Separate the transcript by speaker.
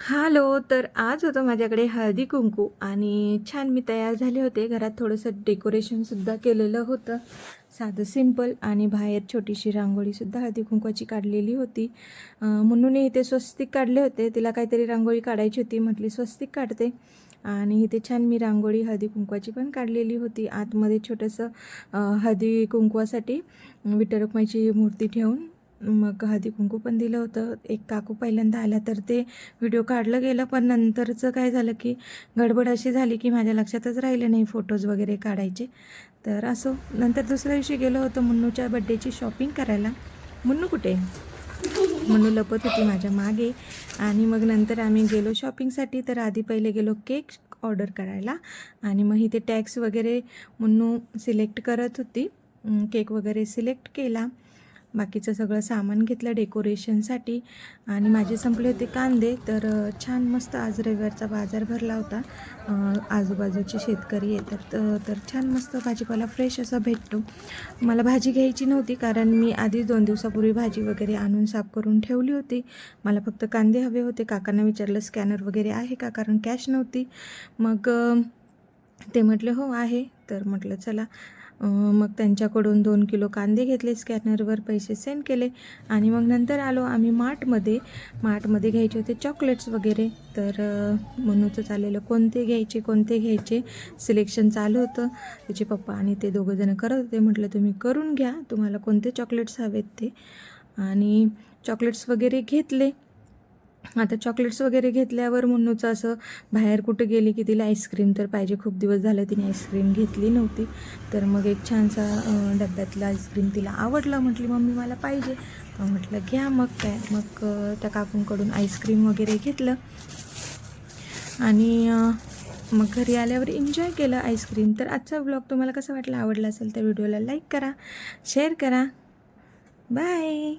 Speaker 1: Hello. तर आज होतं माझ्याकडे हळदी कुंकू आणि छान मी तयार झाले होते. घरात थोडंसं डेकोरेशनसुद्धा केलेलं होतं, साधं सिंपल. आणि बाहेर छोटीशी रांगोळीसुद्धा हळदी कुंकवाची काढलेली होती. म्हणून इथे स्वस्तिक काढले होते. तिला काहीतरी रांगोळी काढायची होती, म्हटली स्वस्तिक काढते. आणि इथे छान मी रांगोळी हळदी कुंकवाची पण काढलेली होती. आतमध्ये छोटंसं हळदी कुंकवासाठी विठ्ठल रखुमाईची मूर्ती ठेवून मग हळदी कुंकू पण दिलं होतं. एक काकू पहिल्यांदा आल्या तर ते व्हिडिओ काढलं गेलं, पण नंतरचं काय झालं की गडबड अशी झाली की माझ्या लक्षातच राहिलं नाही फोटोज वगैरे काढायचे. तर असो, नंतर दुसऱ्या दिवशी गेलो होतो मुन्नूच्या बड्डेची शॉपिंग करायला. मुन्नू कुठे? मुन्नू लपत होती माझ्या मागे. आणि मग नंतर आम्ही गेलो शॉपिंगसाठी. तर आधी पहिले गेलो केक ऑर्डर करायला आणि मग इथे टॅग्स वगैरे मुन्नू सिलेक्ट करत होती. केक वगैरे सिलेक्ट केला, बाकीचं सगळं सामान घेतलं डेकोरेशनसाठी. आणि माझे संपले होते कांदे. तर छान मस्त आज रविवारचा बाजार भरला होता. आजूबाजूचे शेतकरी येतात तर छान मस्त भाजीपाला फ्रेश असा भेटतो. मला भाजी घ्यायची नव्हती कारण मी आधी 2 दिवसापूर्वी भाजी वगैरे आणून साफ करून ठेवली होती. मला फक्त कांदे हवे होते. काकांना विचारलं स्कॅनर वगैरे आहे का, कारण कॅश नव्हती. मग ते म्हटले हो आहे. तर म्हटलं चला, मग त्यांच्याकडून 2 किलो कांदे घेतले, स्कॅनरवर पैसे सेंड केले. आणि मग नंतर आलो आम्ही मार्टमध्ये घ्यायचे होते चॉकलेट्स वगैरे. तर मनूचं चाललेलं कोणते घ्यायचे सिलेक्शन चालू होतं. त्याचे पप्पा आणि ते दोघंजणं करत होते. म्हटलं तुम्ही करून घ्या, तुम्हाला कोणते चॉकलेट्स हवेत ते. आणि चॉकलेट्स वगैरे घेतले. आता चॉकलेट्स वगैरे घेतल्यावर मुन्नूचं असं बाहेर कुठं गेली की तिला आईस्क्रीम तर पाहिजे. खूप दिवस झाले तिने आईस्क्रीम घेतली नव्हती. तर मग एक छानसा डब्यातला आईस्क्रीम तिला आवडलं. म्हटली मम्मी मला पाहिजे. म्हटलं घ्या. मग काय, मग त्या काकूंकडून आईस्क्रीम वगैरे घेतलं. आणि मग घरी आल्यावर एन्जॉय केलं आईस्क्रीम. तर आजचा व्लॉग तुम्हाला कसा वाटला, आवडला असेल तर व्हिडिओला लाईक करा, शेअर करा. बाय.